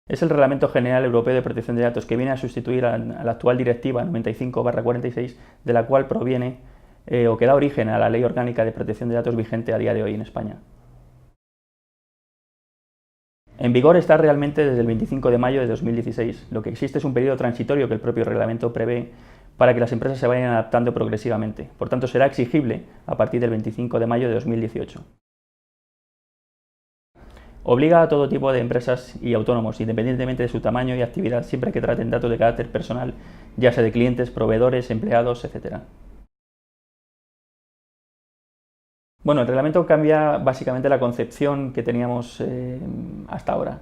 Es el Reglamento General Europeo de Protección de Datos, que viene a sustituir a la actual Directiva 95/46, de la cual proviene o que da origen a la Ley Orgánica de Protección de Datos vigente a día de hoy en España. En vigor está realmente desde el 25 de mayo de 2016. Lo que existe es un periodo transitorio que el propio reglamento prevé para que las empresas se vayan adaptando progresivamente. Por tanto, será exigible a partir del 25 de mayo de 2018. Obliga a todo tipo de empresas y autónomos, independientemente de su tamaño y actividad, siempre que traten datos de carácter personal, ya sea de clientes, proveedores, empleados, etc. Bueno, el reglamento cambia básicamente la concepción que teníamos hasta ahora.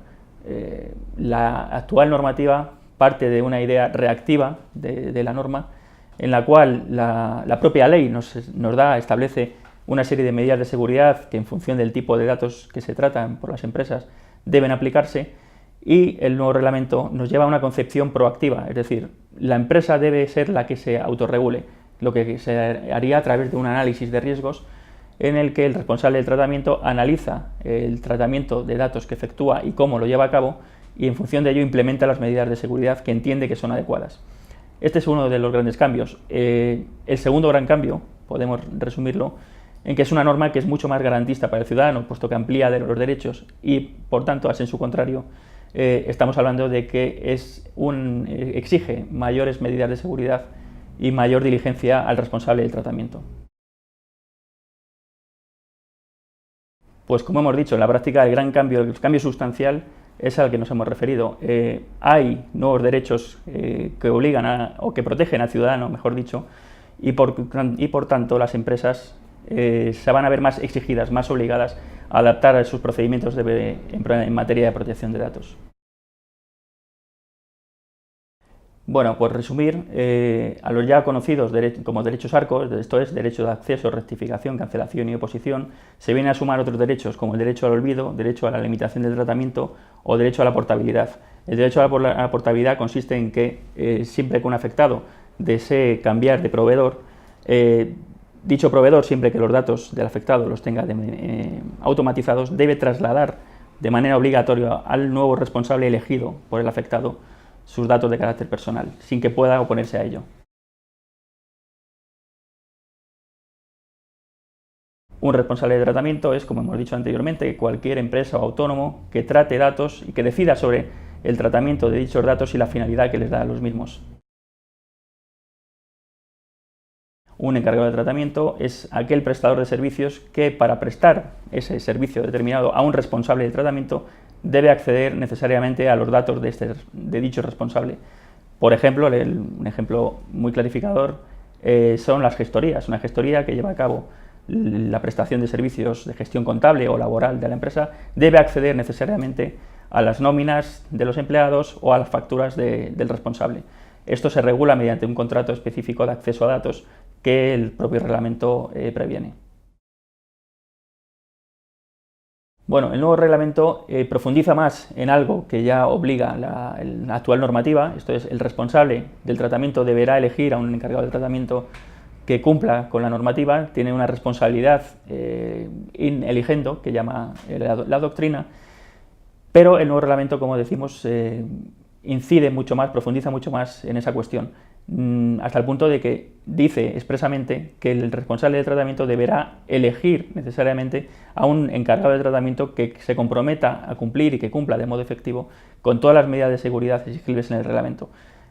La actual normativa parte de una idea reactiva de la norma, en la cual la propia ley establece una serie de medidas de seguridad que, en función del tipo de datos que se tratan por las empresas, deben aplicarse, y el nuevo reglamento nos lleva a una concepción proactiva, es decir, la empresa debe ser la que se autorregule, lo que se haría a través de un análisis de riesgos en el que el responsable del tratamiento analiza el tratamiento de datos que efectúa y cómo lo lleva a cabo, y en función de ello implementa las medidas de seguridad que entiende que son adecuadas. Este es uno de los grandes cambios. El segundo gran cambio, podemos resumirlo, en que es una norma que es mucho más garantista para el ciudadano, puesto que amplía los derechos y, por tanto, a sensu contrario, estamos hablando de que exige mayores medidas de seguridad y mayor diligencia al responsable del tratamiento. Pues, como hemos dicho, en la práctica el cambio sustancial es al que nos hemos referido. Hay nuevos derechos que obligan o que protegen al ciudadano, mejor dicho, y por tanto las empresas se van a ver más exigidas, más obligadas a adaptar sus procedimientos en materia de protección de datos. Bueno, pues resumir, a los ya conocidos como derechos ARCOS, esto es, derecho de acceso, rectificación, cancelación y oposición, se vienen a sumar otros derechos como el derecho al olvido, derecho a la limitación del tratamiento o derecho a la portabilidad. El derecho a la portabilidad consiste en que siempre que un afectado desee cambiar de proveedor, dicho proveedor, siempre que los datos del afectado los tenga automatizados, debe trasladar de manera obligatoria al nuevo responsable elegido por el afectado sus datos de carácter personal, sin que pueda oponerse a ello. Un responsable de tratamiento es, como hemos dicho anteriormente, cualquier empresa o autónomo que trate datos y que decida sobre el tratamiento de dichos datos y la finalidad que les da a los mismos. Un encargado de tratamiento es aquel prestador de servicios que, para prestar ese servicio determinado a un responsable de tratamiento, debe acceder necesariamente a los datos de dicho responsable. Por ejemplo, un ejemplo muy clarificador son las gestorías. Una gestoría que lleva a cabo la prestación de servicios de gestión contable o laboral de la empresa debe acceder necesariamente a las nóminas de los empleados o a las facturas del responsable. Esto se regula mediante un contrato específico de acceso a datos que el propio reglamento previene. Bueno, el nuevo reglamento profundiza más en algo que ya obliga la actual normativa. Esto es, el responsable del tratamiento deberá elegir a un encargado de tratamiento que cumpla con la normativa, tiene una responsabilidad in eligendo, que llama la doctrina, pero el nuevo reglamento, como decimos, incide mucho más, profundiza mucho más en esa cuestión, hasta el punto de que dice expresamente que el responsable de tratamiento deberá elegir necesariamente a un encargado de tratamiento que se comprometa a cumplir y que cumpla de modo efectivo con todas las medidas de seguridad exigibles en el reglamento.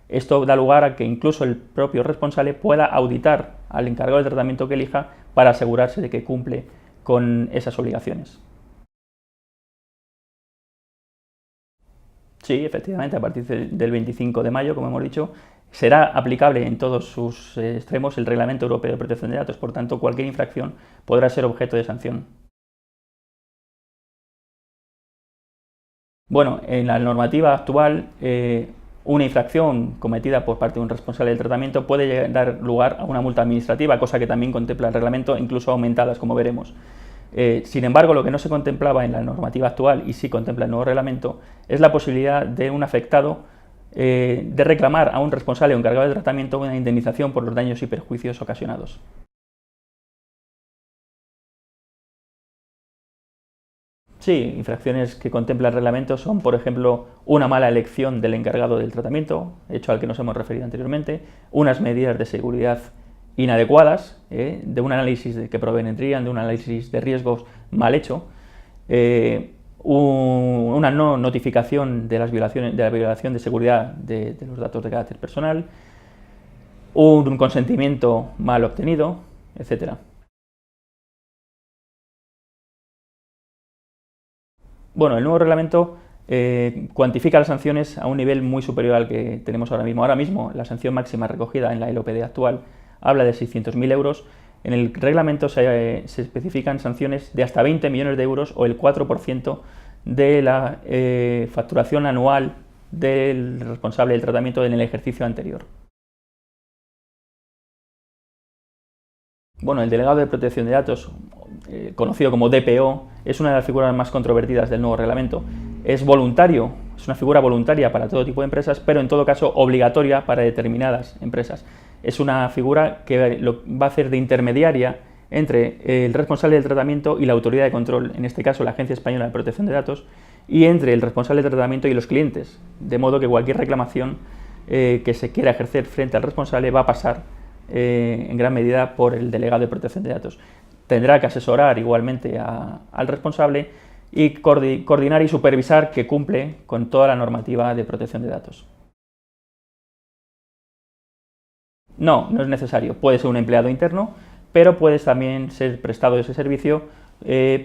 Esto da lugar a que incluso el propio responsable pueda auditar al encargado de tratamiento que elija para asegurarse de que cumple con esas obligaciones. Sí, efectivamente, a partir del 25 de mayo, como hemos dicho, será aplicable en todos sus extremos el Reglamento Europeo de Protección de Datos. Por tanto, cualquier infracción podrá ser objeto de sanción. Bueno, en la normativa actual, una infracción cometida por parte de un responsable del tratamiento puede dar lugar a una multa administrativa, cosa que también contempla el reglamento, incluso aumentadas, como veremos. Sin embargo, lo que no se contemplaba en la normativa actual y sí contempla el nuevo reglamento es la posibilidad de un afectado de reclamar a un responsable o encargado de tratamiento una indemnización por los daños y perjuicios ocasionados. Sí, infracciones que contempla el reglamento son, por ejemplo, una mala elección del encargado del tratamiento, hecho al que nos hemos referido anteriormente, unas medidas de seguridad inadecuadas, de un análisis que provendrían de un análisis de riesgos mal hecho, una no notificación de la violación de seguridad de los datos de carácter personal, un consentimiento mal obtenido, etcétera. Bueno, el nuevo reglamento cuantifica las sanciones a un nivel muy superior al que tenemos ahora mismo. Ahora mismo, la sanción máxima recogida en la LOPD actual habla de 600.000 euros. En el reglamento se especifican sanciones de hasta 20 millones de euros o el 4% de la facturación anual del responsable del tratamiento en el ejercicio anterior. Bueno, el delegado de protección de datos, conocido como DPO, es una de las figuras más controvertidas del nuevo reglamento. Es voluntario, es una figura voluntaria para todo tipo de empresas, pero en todo caso obligatoria para determinadas empresas. Es una figura que va a hacer de intermediaria entre el responsable del tratamiento y la autoridad de control, en este caso la Agencia Española de Protección de Datos, y entre el responsable del tratamiento y los clientes, de modo que cualquier reclamación que se quiera ejercer frente al responsable va a pasar en gran medida por el delegado de protección de datos. Tendrá que asesorar igualmente al responsable y coordinar y supervisar que cumple con toda la normativa de protección de datos. No, no es necesario. Puede ser un empleado interno, pero puede también ser prestado ese servicio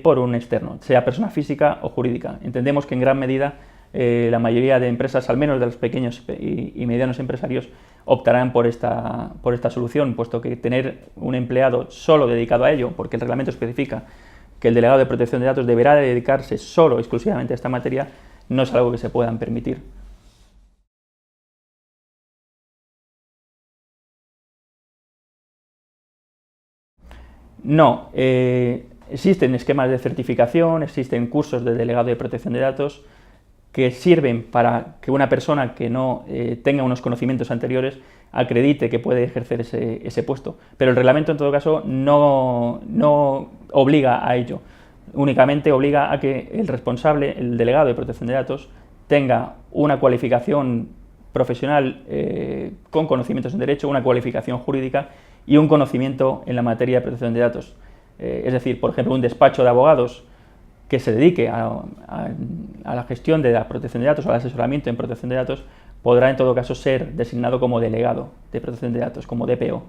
por un externo, sea persona física o jurídica. Entendemos que en gran medida la mayoría de empresas, al menos de los pequeños y medianos empresarios, optarán por esta solución, puesto que tener un empleado solo dedicado a ello, porque el reglamento especifica que el delegado de protección de datos deberá dedicarse solo, exclusivamente a esta materia, no es algo que se puedan permitir. No, existen esquemas de certificación, existen cursos de delegado de protección de datos que sirven para que una persona que no tenga unos conocimientos anteriores acredite que puede ejercer ese puesto. Pero el reglamento, en todo caso, no obliga a ello. Únicamente obliga a que el responsable, el delegado de protección de datos, tenga una cualificación profesional con conocimientos en derecho, una cualificación jurídica y un conocimiento en la materia de protección de datos. Es decir, por ejemplo, un despacho de abogados que se dedique a la gestión de la protección de datos o al asesoramiento en protección de datos podrá en todo caso ser designado como delegado de protección de datos, como DPO.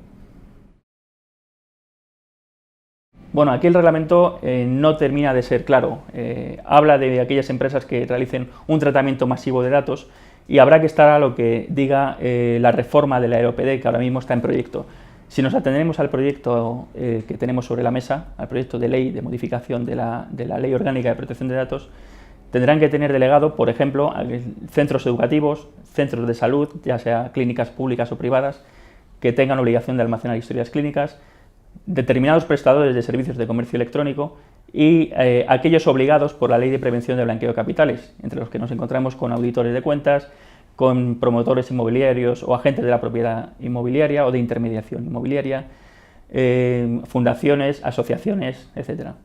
Bueno, aquí el reglamento no termina de ser claro. Habla de aquellas empresas que realicen un tratamiento masivo de datos y habrá que estar a lo que diga la reforma de la LOPD, que ahora mismo está en proyecto. Si nos atendemos al proyecto que tenemos sobre la mesa, al proyecto de ley de modificación de la Ley Orgánica de Protección de Datos, tendrán que tener delegado, por ejemplo, a centros educativos, centros de salud, ya sea clínicas públicas o privadas, que tengan obligación de almacenar historias clínicas, determinados prestadores de servicios de comercio electrónico y aquellos obligados por la Ley de Prevención de Blanqueo de Capitales, entre los que nos encontramos con auditores de cuentas, con promotores inmobiliarios o agentes de la propiedad inmobiliaria o de intermediación inmobiliaria, fundaciones, asociaciones, etcétera.